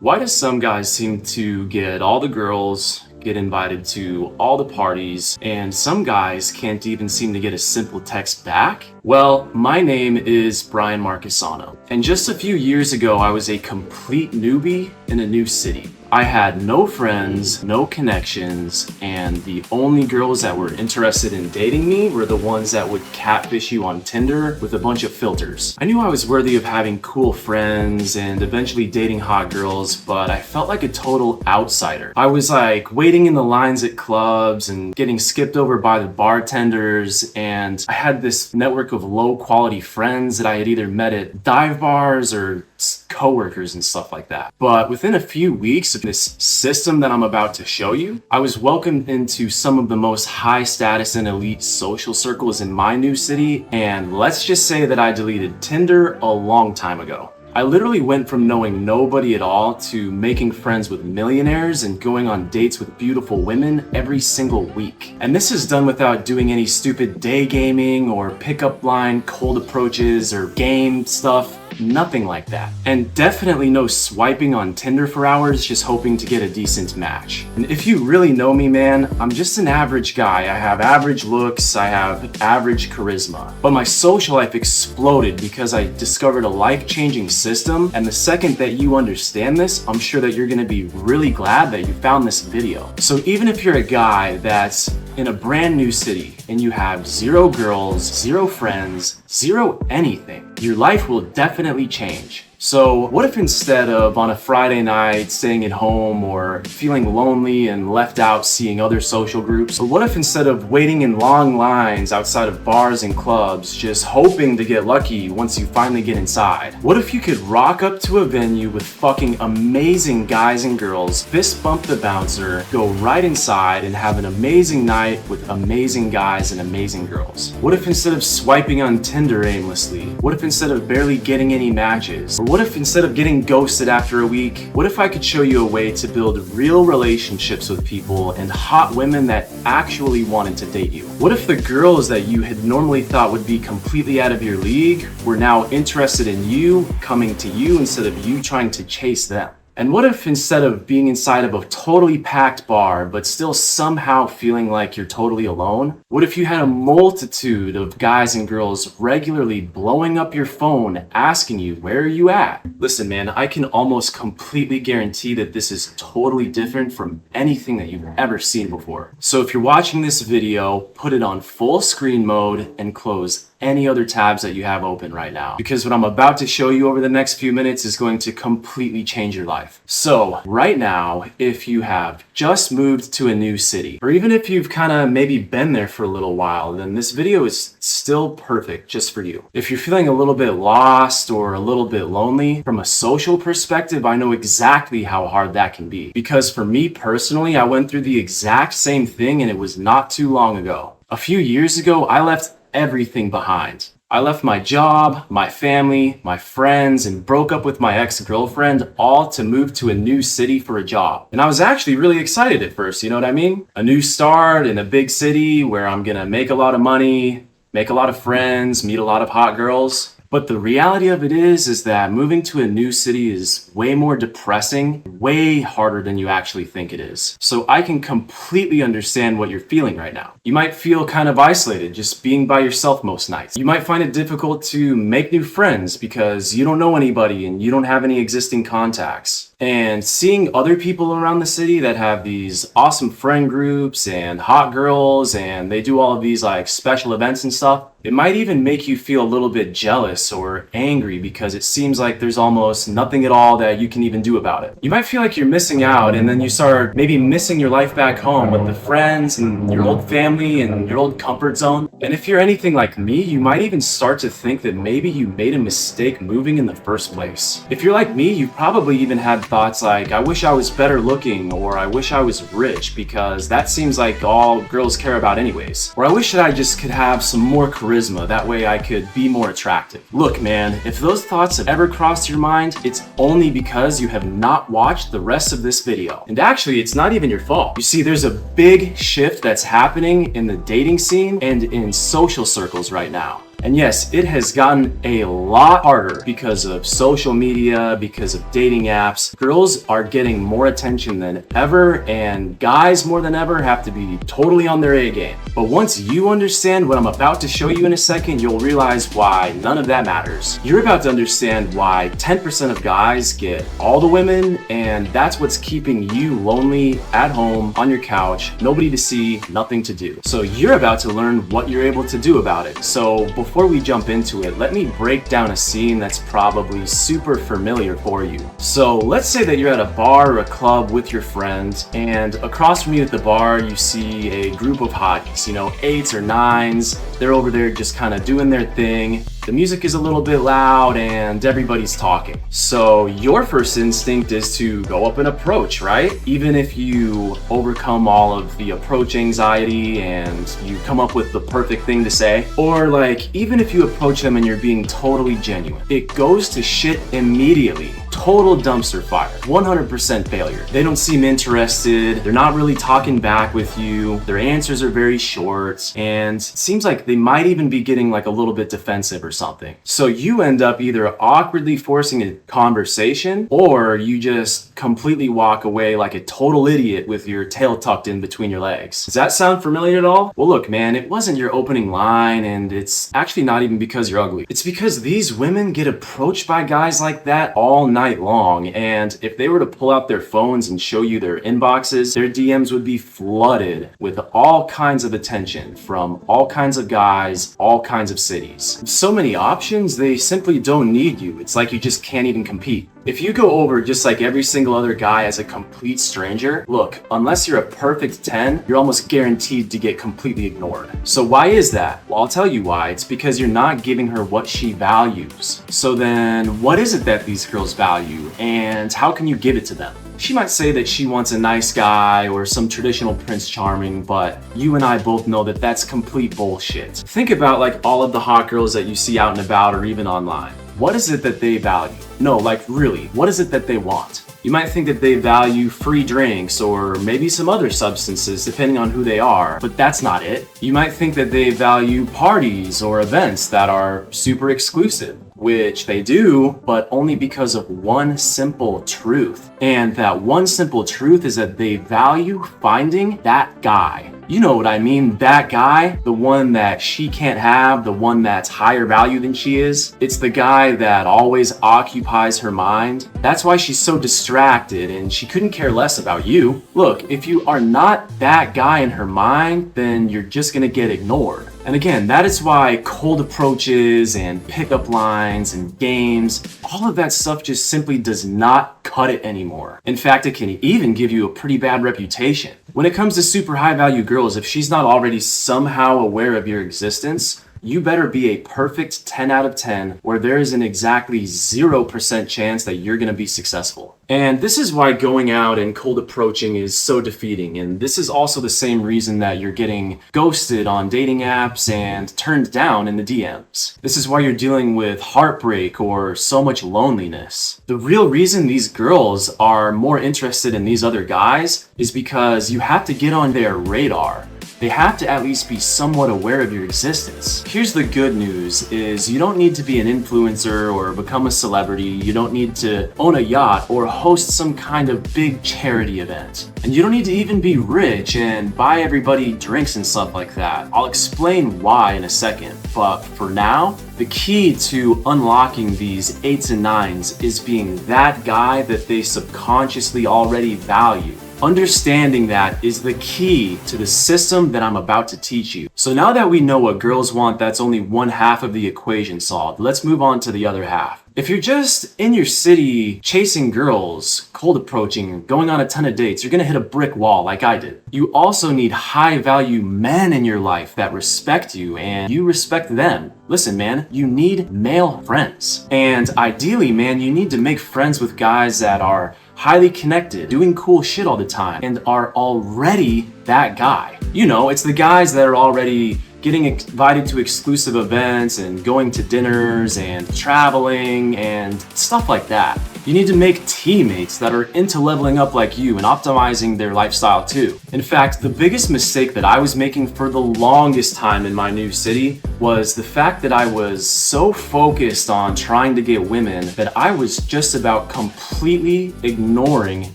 Why do some guys seem to get all the girls, get invited to all the parties, and some guys can't even seem to get a simple text back? Well, my name is Brian Marcusano, and just a few years ago I was a complete newbie in a new city. I had no friends, no connections, and the only girls that were interested in dating me were the ones that would catfish you on Tinder with a bunch of filters. I knew I was worthy of having cool friends and eventually dating hot girls, but I felt like a total outsider. I was like waiting in the lines at clubs and getting skipped over by the bartenders, and I had this network of low quality friends that I had either met at dive bars or coworkers and stuff like that. But within a few weeks of this system that I'm about to show you, I was welcomed into some of the most high status and elite social circles in my new city, and let's just say that I deleted Tinder a long time ago. I literally went from knowing nobody at all to making friends with millionaires and going on dates with beautiful women every single week. And this is done without doing any stupid day gaming or pickup line cold approaches or game stuff. Nothing like that. And definitely no swiping on Tinder for hours just hoping to get a decent match. And if you really know me, man, I'm just an average guy. I have average looks, I have average charisma. But my social life exploded because I discovered a life-changing system, and the second that you understand this, I'm sure that you're gonna be really glad that you found this video. So even if you're a guy that's in a brand new city and you have zero girls, zero friends, zero anything, your life will definitely change. So what if instead of on a Friday night staying at home or feeling lonely and left out seeing other social groups, or what if instead of waiting in long lines outside of bars and clubs just hoping to get lucky once you finally get inside, what if you could rock up to a venue with fucking amazing guys and girls, fist bump the bouncer, go right inside and have an amazing night with amazing guys and amazing girls? What if instead of swiping on Tinder aimlessly, what if instead of barely getting any matches, or what if instead of getting ghosted after a week, what if I could show you a way to build real relationships with people and hot women that actually wanted to date you? What if the girls that you had normally thought would be completely out of your league were now interested in you, coming to you instead of you trying to chase them? And what if instead of being inside of a totally packed bar, but still somehow feeling like you're totally alone? What if you had a multitude of guys and girls regularly blowing up your phone asking you, where are you at? Listen, man, I can almost completely guarantee that this is totally different from anything that you've ever seen before. So if you're watching this video, put it on full screen mode and close any other tabs that you have open right now, because what I'm about to show you over the next few minutes is going to completely change your life. So right now, if you have just moved to a new city, or even if you've kind of maybe been there for a little while, then this video is still perfect just for you. If you're feeling a little bit lost or a little bit lonely, from a social perspective, I know exactly how hard that can be, because for me personally, I went through the exact same thing, and it was not too long ago. A few years ago, I left everything behind. I left my job, my family, my friends, and broke up with my ex-girlfriend, all to move to a new city for a job. And I was actually really excited at first, you know what I mean? A new start in a big city where I'm gonna make a lot of money, make a lot of friends, meet a lot of hot girls. But the reality of it is that moving to a new city is way more depressing, way harder than you actually think it is. So I can completely understand what you're feeling right now. You might feel kind of isolated just being by yourself most nights. You might find it difficult to make new friends because you don't know anybody and you don't have any existing contacts. And seeing other people around the city that have these awesome friend groups and hot girls and they do all of these like special events and stuff, it might even make you feel a little bit jealous or angry because it seems like there's almost nothing at all that you can even do about it. You might feel like you're missing out, and then you start maybe missing your life back home with the friends and your old family and your old comfort zone. And if you're anything like me, you might even start to think that maybe you made a mistake moving in the first place. If you're like me, you've probably even had thoughts like, I wish I was better looking, or I wish I was rich, because that seems like all girls care about anyways. Or I wish that I just could have some more charisma, that way I could be more attractive. Look, man, if those thoughts have ever crossed your mind, it's only because you have not watched the rest of this video. And actually, it's not even your fault. You see, there's a big shift that's happening in the dating scene and in social circles right now. And yes, it has gotten a lot harder because of social media, because of dating apps. Girls are getting more attention than ever, and guys more than ever have to be totally on their A game. But once you understand what I'm about to show you in a second, you'll realize why none of that matters. You're about to understand why 10% of guys get all the women, and that's what's keeping you lonely at home on your couch, nobody to see, nothing to do. So you're about to learn what you're able to do about it. So before we jump into it, let me break down a scene that's probably super familiar for you. So let's say that you're at a bar or a club with your friends, and across from you at the bar, you see a group of hotties, 8s or 9s. They're over there just kind of doing their thing. The music is a little bit loud and everybody's talking. So your first instinct is to go up and approach, right? Even if you overcome all of the approach anxiety and you come up with the perfect thing to say, or even if you approach them and you're being totally genuine, it goes to shit immediately. Total dumpster fire, 100% failure. They don't seem interested. They're not really talking back with you. Their answers are very short, and it seems like they might even be getting a little bit defensive or something. So you end up either awkwardly forcing a conversation, or you just completely walk away like a total idiot with your tail tucked in between your legs. Does that sound familiar at all? Well, look, man, it wasn't your opening line, and it's actually not even because you're ugly. It's because these women get approached by guys like that all night long, and if they were to pull out their phones and show you their inboxes, their DMs would be flooded with all kinds of attention from all kinds of guys, all kinds of cities. So many options, they simply don't need you. It's like you just can't even compete. If you go over just like every single other guy as a complete stranger, look, unless you're a perfect 10, you're almost guaranteed to get completely ignored. So why is that? Well, I'll tell you why. It's because you're not giving her what she values. So then what is it that these girls value, and how can you give it to them? She might say that she wants a nice guy or some traditional Prince Charming, but you and I both know that that's complete bullshit. Think about all of the hot girls that you see out and about or even online. What is it that they value? No, really, what is it that they want? You might think that they value free drinks or maybe some other substances depending on who they are, but that's not it. You might think that they value parties or events that are super exclusive, which they do, but only because of one simple truth. And that one simple truth is that they value finding that guy. You know what I mean, that guy, the one that she can't have, the one that's higher value than she is. It's the guy that always occupies her mind. That's why she's so distracted and she couldn't care less about you. Look, if you are not that guy in her mind, then you're just gonna get ignored. And again, that is why cold approaches and pickup lines and games, all of that stuff just simply does not cut it anymore. In fact, it can even give you a pretty bad reputation. When it comes to super high value girls, if she's not already somehow aware of your existence, you better be a perfect 10 out of 10 where there is an exactly 0% chance that you're going to be successful. And this is why going out and cold approaching is so defeating. And this is also the same reason that you're getting ghosted on dating apps and turned down in the DMs. This is why you're dealing with heartbreak or so much loneliness. The real reason these girls are more interested in these other guys is because you have to get on their radar. They have to at least be somewhat aware of your existence. Here's the good news is you don't need to be an influencer or become a celebrity. You don't need to own a yacht or host some kind of big charity event. And you don't need to even be rich and buy everybody drinks and stuff like that. I'll explain why in a second. But for now, the key to unlocking these 8s and 9s is being that guy that they subconsciously already value. Understanding that is the key to the system that I'm about to teach you. So now that we know what girls want, that's only one half of the equation solved. Let's move on to the other half. If you're just in your city chasing girls, cold approaching, going on a ton of dates, you're gonna hit a brick wall like I did. You also need high value men in your life that respect you and you respect them. Listen, man, you need male friends. And ideally, man, you need to make friends with guys that are highly connected, doing cool shit all the time, and are already that guy. You know, it's the guys that are already getting invited to exclusive events and going to dinners and traveling and stuff like that. You need to make teammates that are into leveling up like you and optimizing their lifestyle too. In fact, the biggest mistake that I was making for the longest time in my new city was the fact that I was so focused on trying to get women that I was just about completely ignoring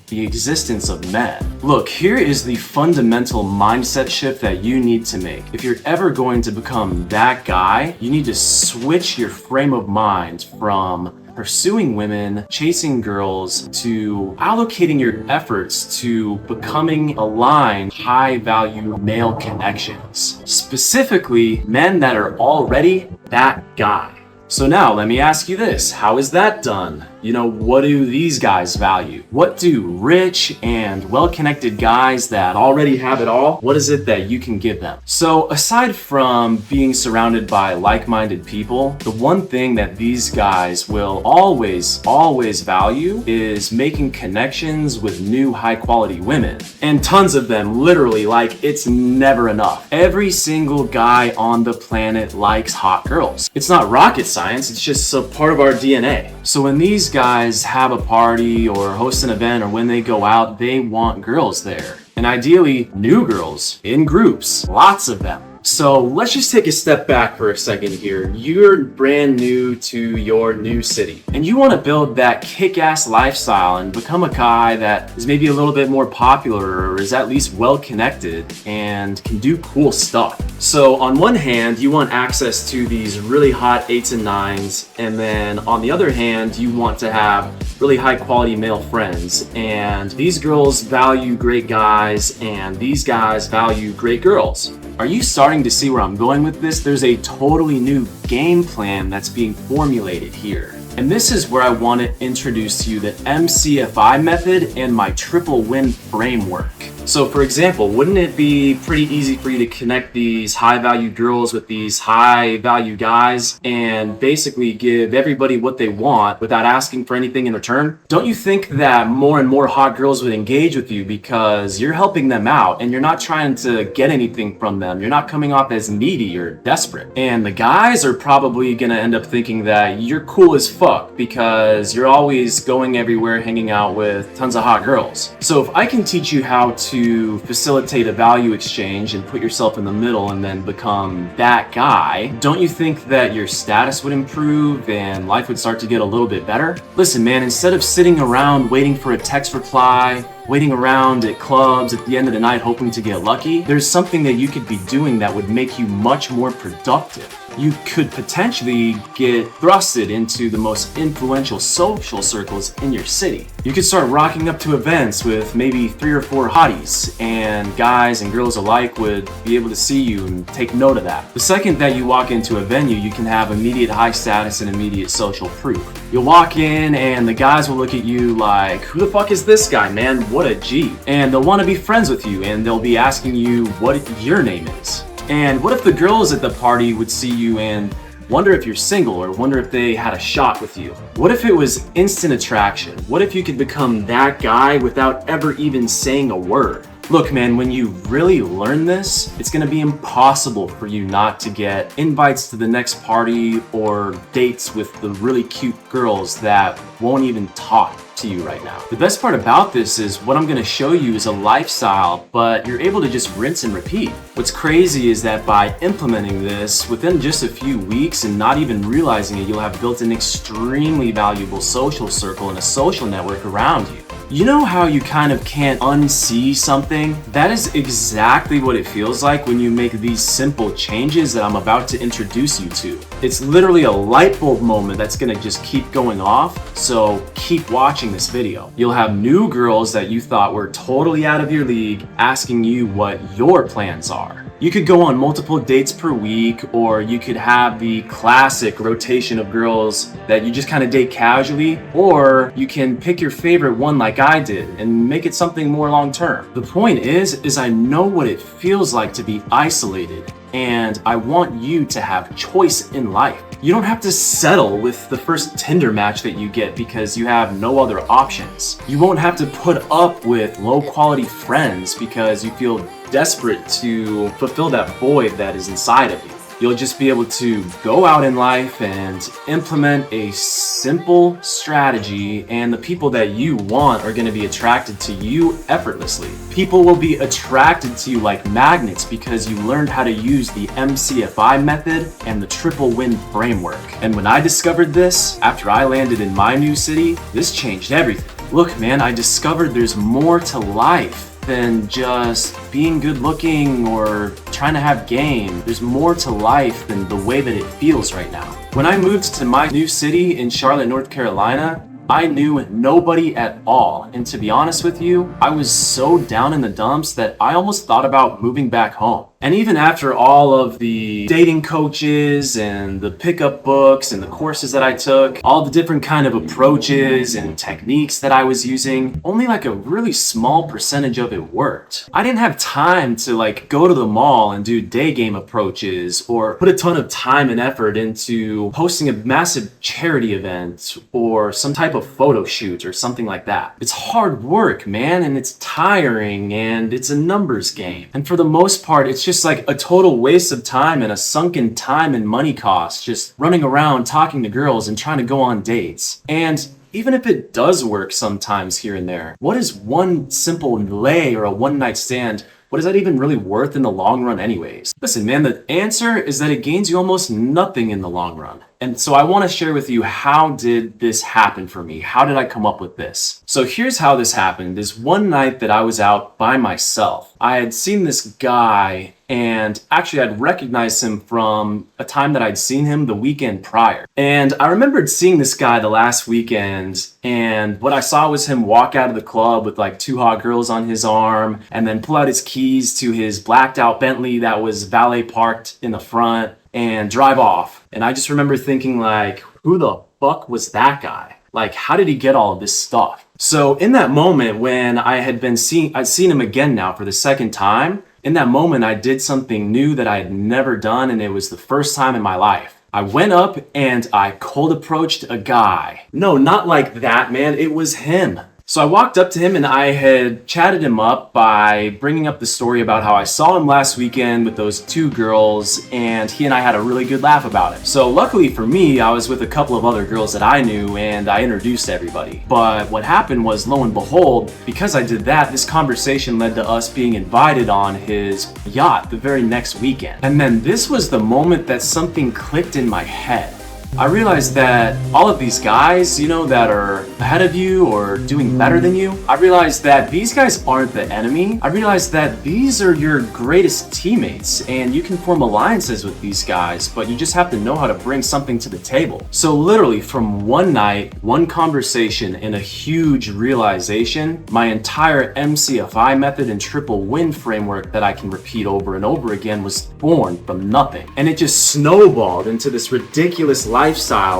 the existence of men. Look, here is the fundamental mindset shift that you need to make. If you're ever going to become that guy, you need to switch your frame of mind from pursuing women, chasing girls, to allocating your efforts to becoming aligned, high-value male connections. Specifically, men that are already that guy. So now let me ask you this, how is that done? What do these guys value? What do rich and well-connected guys that already have it all, what is it that you can give them? So aside from being surrounded by like-minded people, the one thing that these guys will always value is making connections with new high-quality women. And tons of them, literally, like it's never enough. Every single guy on the planet likes hot girls. It's not rocket science, it's just a part of our DNA. So when these guys have a party or host an event or when they go out, they want girls there. And ideally, new girls in groups, lots of them. So let's just take a step back for a second here. You're brand new to your new city and you want to build that kick-ass lifestyle and become a guy that is maybe a little bit more popular or is at least well connected and can do cool stuff. So on one hand, you want access to these really hot 8s and 9s, and then on the other hand, you want to have really high quality male friends, and these girls value great guys and these guys value great girls. Are you starting to see where I'm going with this? There's a totally new game plan that's being formulated here. And this is where I want to introduce to you the MCFI method and my triple win framework. So for example, wouldn't it be pretty easy for you to connect these high value girls with these high value guys and basically give everybody what they want without asking for anything in return? Don't you think that more and more hot girls would engage with you because you're helping them out and you're not trying to get anything from them? You're not coming off as needy or desperate. And the guys are probably gonna end up thinking that you're cool as fuck because you're always going everywhere hanging out with tons of hot girls. So if I can teach you how to facilitate a value exchange and put yourself in the middle and then become that guy, don't you think that your status would improve and life would start to get a little bit better? Listen, man, instead of sitting around waiting for a text reply, waiting around at clubs at the end of the night hoping to get lucky, there's something that you could be doing that would make you much more productive. You could potentially get thrusted into the most influential social circles in your city. You could start rocking up to events with maybe 3 or 4 hotties, and guys and girls alike would be able to see you and take note of that. The second that you walk into a venue, you can have immediate high status and immediate social proof. You'll walk in and the guys will look at you like, who the fuck is this guy, man? What a G. And they'll want to be friends with you and they'll be asking you what your name is. And what if the girls at the party would see you and wonder if you're single or wonder if they had a shot with you? What if it was instant attraction? What if you could become that guy without ever even saying a word? Look, man, when you really learn this, it's gonna be impossible for you not to get invites to the next party or dates with the really cute girls that won't even talk to you right now. The best part about this is what I'm gonna show you is a lifestyle, but you're able to just rinse and repeat. What's crazy is that by implementing this within just a few weeks and not even realizing it, you'll have built an extremely valuable social circle and a social network around you. You know how you kind of can't unsee something? That is exactly what it feels like when you make these simple changes that I'm about to introduce you to. It's literally a light bulb moment that's gonna just keep going off, so keep watching this video. You'll have new girls that you thought were totally out of your league asking you what your plans are. You could go on multiple dates per week, or you could have the classic rotation of girls that you just kind of date casually, or you can pick your favorite one like I did and make it something more long term. The point is I know what it feels like to be isolated, and I want you to have choice in life. You don't have to settle with the first Tinder match that you get because you have no other options. You won't have to put up with low quality friends because you feel desperate to fulfill that void that is inside of you. You'll just be able to go out in life and implement a simple strategy, and the people that you want are going to be attracted to you effortlessly. People will be attracted to you like magnets because you learned how to use the MCFI method and the triple win framework. And when I discovered this, after I landed in my new city, this changed everything. Look, man, I discovered there's more to life than just being good looking or trying to have game. There's more to life than the way that it feels right now. When I moved to my new city in Charlotte, North Carolina, I knew nobody at all. And to be honest with you, I was so down in the dumps that I almost thought about moving back home. And even after all of the dating coaches and the pickup books and the courses that I took, all the different kind of approaches and techniques that I was using, only like a really small percentage of it worked. I didn't have time to like go to the mall and do day game approaches or put a ton of time and effort into hosting a massive charity event or some type of photo shoot or something like that. It's hard work, man, and it's tiring and it's a numbers game. And for the most part, it's just like a total waste of time and a sunken time and money cost just running around talking to girls and trying to go on dates. And even if it does work sometimes here and there, what is one simple lay or a one night stand? What is that even really worth in the long run anyways? Listen, man, the answer is that it gains you almost nothing in the long run. And so I want to share with you, how did this happen for me? How did I come up with this? So here's how this happened. Is one night that I was out by myself. I had seen this guy, and actually I'd recognized him from a time that I'd seen him the weekend prior. And I remembered seeing this guy the last weekend, and what I saw was him walk out of the club with like two hot girls on his arm, and then pull out his keys to his blacked out Bentley that was valet parked in the front and drive off. And I just remember thinking like, who the fuck was that guy? Like, how did he get all of this stuff? So in that moment when I'd seen him again now for the second time, in that moment I did something new that I had never done, and it was the first time in my life. I went up and I cold approached a guy. No, not like that, man. It was him. So I walked up to him and I had chatted him up by bringing up the story about how I saw him last weekend with those two girls, and he and I had a really good laugh about it. So luckily for me, I was with a couple of other girls that I knew, and I introduced everybody. But what happened was, lo and behold, because I did that, this conversation led to us being invited on his yacht the very next weekend. And then this was the moment that something clicked in my head. I realized that all of these guys, that are ahead of you or doing better than you, I realized that these guys aren't the enemy. I realized that these are your greatest teammates, and you can form alliances with these guys, but you just have to know how to bring something to the table. So literally from one night, one conversation, and a huge realization, my entire MCFI method and triple win framework that I can repeat over and over again was born from nothing. And it just snowballed into this ridiculous lifestyle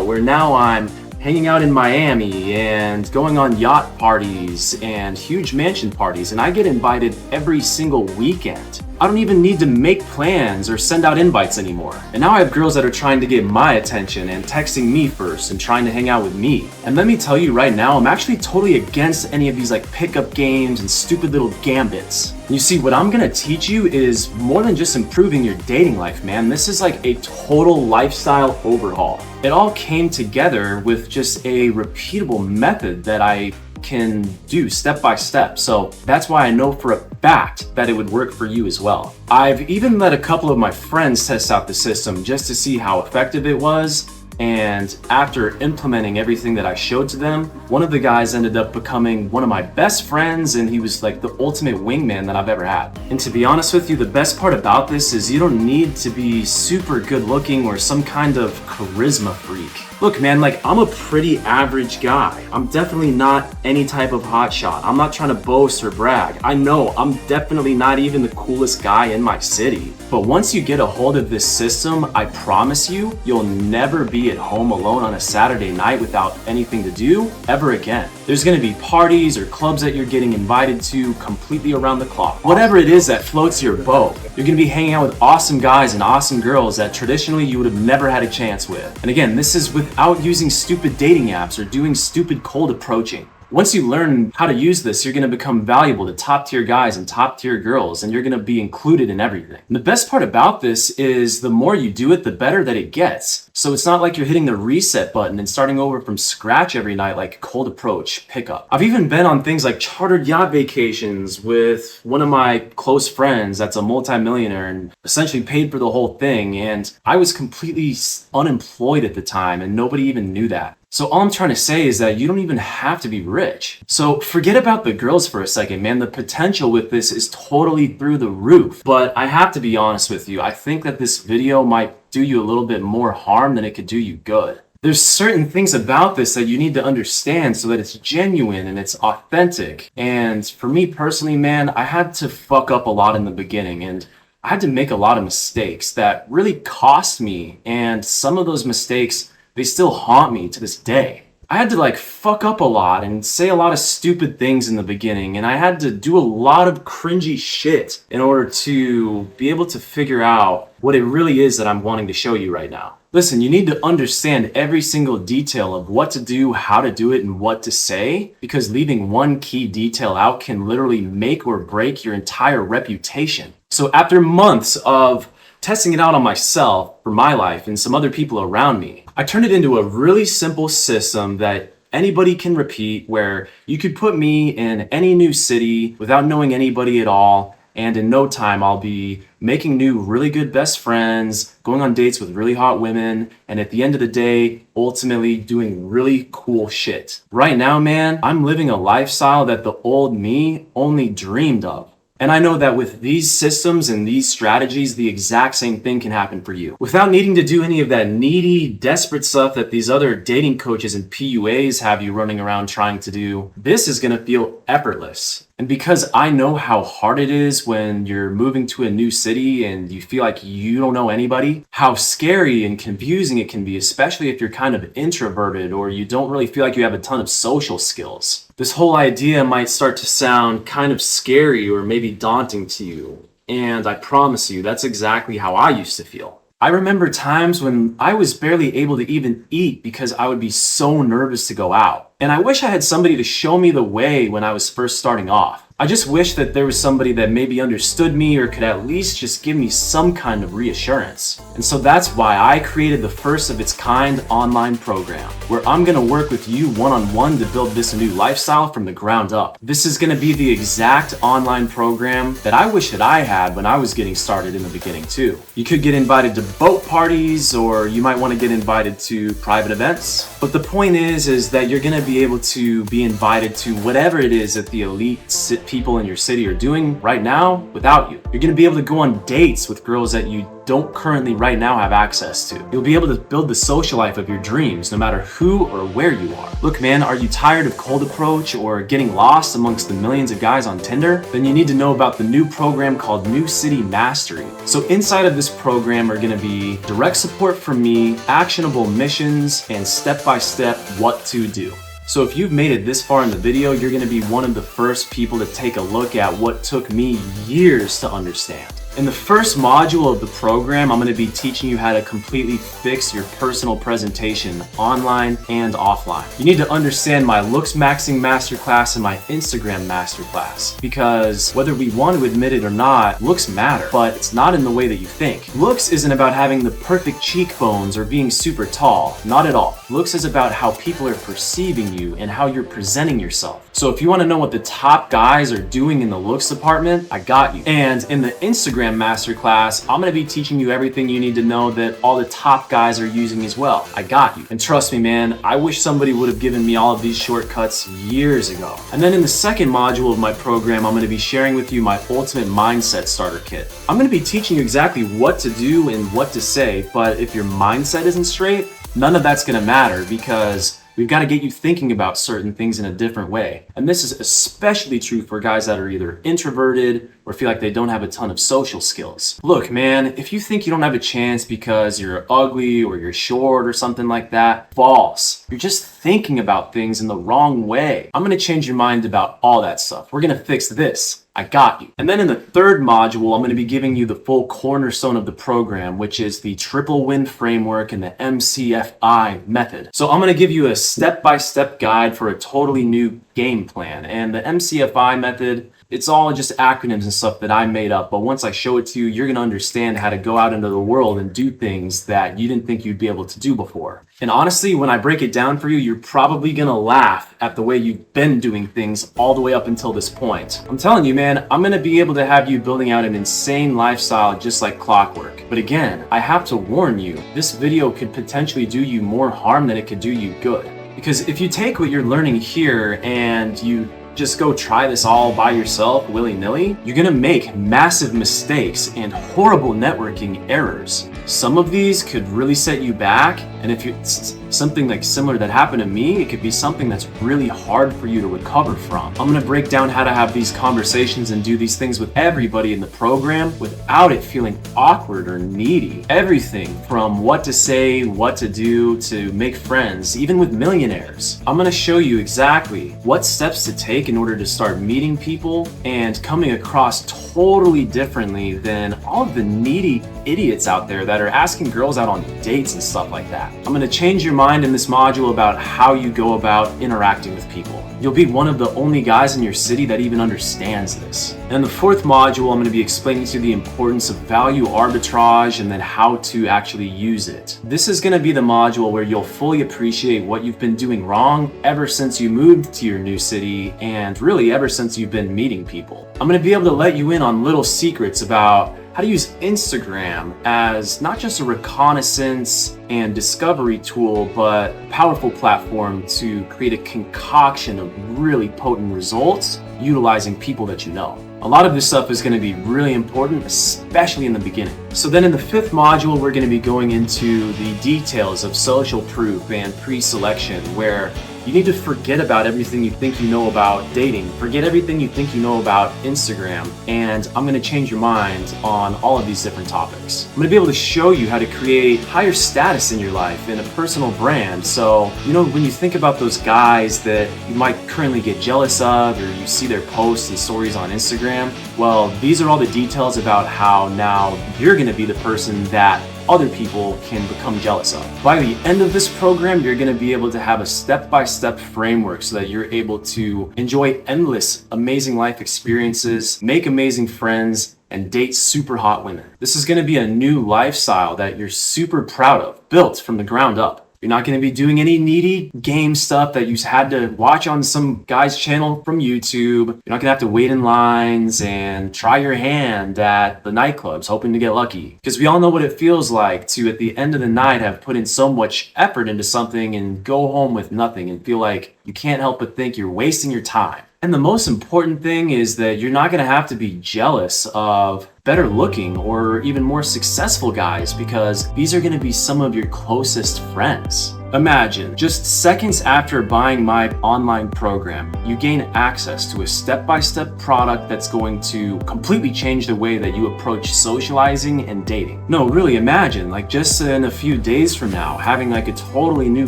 where now I'm hanging out in Miami and going on yacht parties and huge mansion parties, and I get invited every single weekend. I don't even need to make plans or send out invites anymore. And now I have girls that are trying to get my attention and texting me first and trying to hang out with me. And let me tell you right now, I'm actually totally against any of these like pickup games and stupid little gambits. You see, what I'm gonna teach you is more than just improving your dating life, man. This is like a total lifestyle overhaul. It all came together with just a repeatable method that I can do step by step. So that's why I know for a fact that it would work for you as well. I've even let a couple of my friends test out the system just to see how effective it was. And after implementing everything that I showed to them, one of the guys ended up becoming one of my best friends, and he was like the ultimate wingman that I've ever had. And to be honest with you, the best part about this is you don't need to be super good looking or some kind of charisma freak. Look, man, like I'm a pretty average guy. I'm definitely not any type of hotshot. I'm not trying to boast or brag. I know I'm definitely not even the coolest guy in my city. But once you get a hold of this system, I promise you, you'll never be at home alone on a Saturday night without anything to do ever again. There's gonna be parties or clubs that you're getting invited to completely around the clock. Whatever it is that floats your boat, you're gonna be hanging out with awesome guys and awesome girls that traditionally you would have never had a chance with. And again, this is without using stupid dating apps or doing stupid cold approaching. Once you learn how to use this, you're going to become valuable to top tier guys and top tier girls, and you're going to be included in everything. And the best part about this is the more you do it, the better that it gets. So it's not like you're hitting the reset button and starting over from scratch every night like cold approach pickup. I've even been on things like chartered yacht vacations with one of my close friends that's a multimillionaire and essentially paid for the whole thing. And I was completely unemployed at the time and nobody even knew that. So all I'm trying to say is that you don't even have to be rich. So forget about the girls for a second, man. The potential with this is totally through the roof. But I have to be honest with you. I think that this video might do you a little bit more harm than it could do you good. There's certain things about this that you need to understand so that it's genuine and it's authentic. And for me personally, man, I had to fuck up a lot in the beginning and I had to make a lot of mistakes that really cost me. And some of those mistakes, they still haunt me to this day. I had to fuck up a lot and say a lot of stupid things in the beginning, and I had to do a lot of cringy shit in order to be able to figure out what it really is that I'm wanting to show you right now. Listen, you need to understand every single detail of what to do, how to do it, and what to say, because leaving one key detail out can literally make or break your entire reputation. So after months of testing it out on myself for my life and some other people around me, I turned it into a really simple system that anybody can repeat, where you could put me in any new city without knowing anybody at all, and in no time I'll be making new really good best friends, going on dates with really hot women, and at the end of the day, ultimately doing really cool shit. Right now, man, I'm living a lifestyle that the old me only dreamed of. And I know that with these systems and these strategies, the exact same thing can happen for you. Without needing to do any of that needy, desperate stuff that these other dating coaches and PUAs have you running around trying to do, this is gonna feel effortless. And because I know how hard it is when you're moving to a new city and you feel like you don't know anybody, how scary and confusing it can be, especially if you're kind of introverted or you don't really feel like you have a ton of social skills. This whole idea might start to sound kind of scary or maybe daunting to you. And I promise you, that's exactly how I used to feel. I remember times when I was barely able to even eat because I would be so nervous to go out. And I wish I had somebody to show me the way when I was first starting off. I just wish that there was somebody that maybe understood me or could at least just give me some kind of reassurance. And so that's why I created the first of its kind online program, where I'm gonna work with you one-on-one to build this new lifestyle from the ground up. This is gonna be the exact online program that I wish that I had when I was getting started in the beginning too. You could get invited to boat parties, or you might wanna get invited to private events. But the point is that you're gonna be able to be invited to whatever it is that the elite people in your city are doing right now without you. You're gonna be able to go on dates with girls that you don't currently right now have access to. You'll be able to build the social life of your dreams no matter who or where you are. Look, man, are you tired of cold approach or getting lost amongst the millions of guys on Tinder? Then you need to know about the new program called New City Mastery. So inside of this program are gonna be direct support from me, actionable missions, and step-by-step what to do. So if you've made it this far in the video, you're gonna be one of the first people to take a look at what took me years to understand. In the first module of the program, I'm going to be teaching you how to completely fix your personal presentation online and offline. You need to understand my looks maxing masterclass and my Instagram masterclass, because whether we want to admit it or not, looks matter, but it's not in the way that you think. Looks isn't about having the perfect cheekbones or being super tall, not at all. Looks is about how people are perceiving you and how you're presenting yourself. So if you want to know what the top guys are doing in the looks department, I got you. And in the Instagram masterclass, I'm going to be teaching you everything you need to know that all the top guys are using as well. I got you. And trust me, man, I wish somebody would have given me all of these shortcuts years ago. And then in the second module of my program, I'm going to be sharing with you my ultimate mindset starter kit. I'm going to be teaching you exactly what to do and what to say, but if your mindset isn't straight, none of that's going to matter, because we've got to get you thinking about certain things in a different way. And this is especially true for guys that are either introverted or feel like they don't have a ton of social skills. Look, man, if you think you don't have a chance because you're ugly or you're short or something like that, false. You're just thinking about things in the wrong way. I'm going to change your mind about all that stuff. We're going to fix this. I got you. And then in the third module, I'm going to be giving you the full cornerstone of the program, which is the triple win framework and the MCFI method. So I'm going to give you a step-by-step guide for a totally new game plan. And the MCFI method, it's all just acronyms and stuff that I made up. But once I show it to you, you're going to understand how to go out into the world and do things that you didn't think you'd be able to do before. And honestly, when I break it down for you, you're probably going to laugh at the way you've been doing things all the way up until this point. I'm telling you, man, I'm going to be able to have you building out an insane lifestyle just like clockwork. But again, I have to warn you, this video could potentially do you more harm than it could do you good. Because if you take what you're learning here and you just go try this all by yourself willy-nilly, you're gonna make massive mistakes and horrible networking errors. Some of these could really set you back, and if it's something like similar that happened to me, it could be something that's really hard for you to recover from. I'm gonna break down how to have these conversations and do these things with everybody in the program without it feeling awkward or needy. Everything from what to say, what to do, to make friends, even with millionaires. I'm gonna show you exactly what steps to take in order to start meeting people and coming across totally differently than all of the needy idiots out there that are asking girls out on dates and stuff like that. I'm gonna change your mind in this module about how you go about interacting with people. You'll be one of the only guys in your city that even understands this. And in the fourth module, I'm gonna be explaining to you the importance of value arbitrage and then how to actually use it. This is gonna be the module where you'll fully appreciate what you've been doing wrong ever since you moved to your new city and really ever since you've been meeting people. I'm gonna be able to let you in on little secrets about how to use Instagram as not just a reconnaissance and discovery tool, but a powerful platform to create a concoction of really potent results utilizing people that you know. A lot of this stuff is going to be really important, especially in the beginning. So then in the fifth module, we're going to be going into the details of social proof and pre-selection, where you need to forget about everything you think you know about dating, forget everything you think you know about Instagram, and I'm going to change your mind on all of these different topics. I'm going to be able to show you how to create higher status in your life and a personal brand. So, you know, when you think about those guys that you might currently get jealous of, or you see their posts and stories on Instagram, well, these are all the details about how now you're going to be the person that other people can become jealous of. By the end of this program, you're going to be able to have a step-by-step framework so that you're able to enjoy endless, amazing life experiences, make amazing friends, and date super hot women. This is going to be a new lifestyle that you're super proud of, built from the ground up. You're not going to be doing any needy game stuff that you had to watch on some guy's channel from YouTube. You're not going to have to wait in lines and try your hand at the nightclubs hoping to get lucky. Because we all know what it feels like to, at the end of the night, have put in so much effort into something and go home with nothing and feel like you can't help but think you're wasting your time. And the most important thing is that you're not going to have to be jealous of better looking or even more successful guys, because these are going to be some of your closest friends. Imagine, just seconds after buying my online program, you gain access to a step-by-step product that's going to completely change the way that you approach socializing and dating. No, really imagine, like just in a few days from now, having like a totally new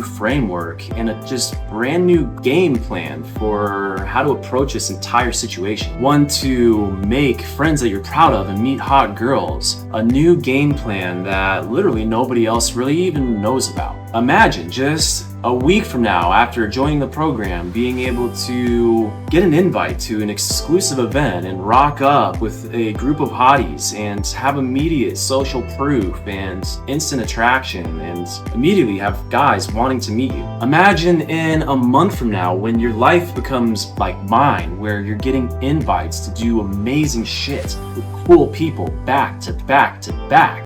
framework and a just brand new game plan for how to approach this entire situation. One to make friends that you're proud of and meet hot girls. A new game plan that literally nobody else really even knows about. Imagine just a week from now, after joining the program, being able to get an invite to an exclusive event and rock up with a group of hotties and have immediate social proof and instant attraction and immediately have guys wanting to meet you. Imagine in a month from now when your life becomes like mine, where you're getting invites to do amazing shit with cool people back to back to back.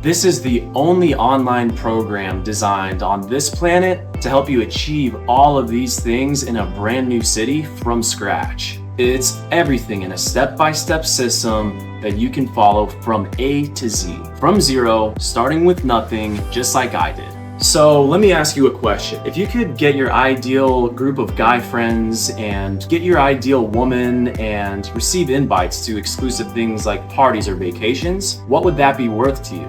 This is the only online program designed on this planet to help you achieve all of these things in a brand new city from scratch. It's everything in a step-by-step system that you can follow from A to Z. From zero, starting with nothing, just like I did. So let me ask you a question. If you could get your ideal group of guy friends and get your ideal woman and receive invites to exclusive things like parties or vacations, what would that be worth to you?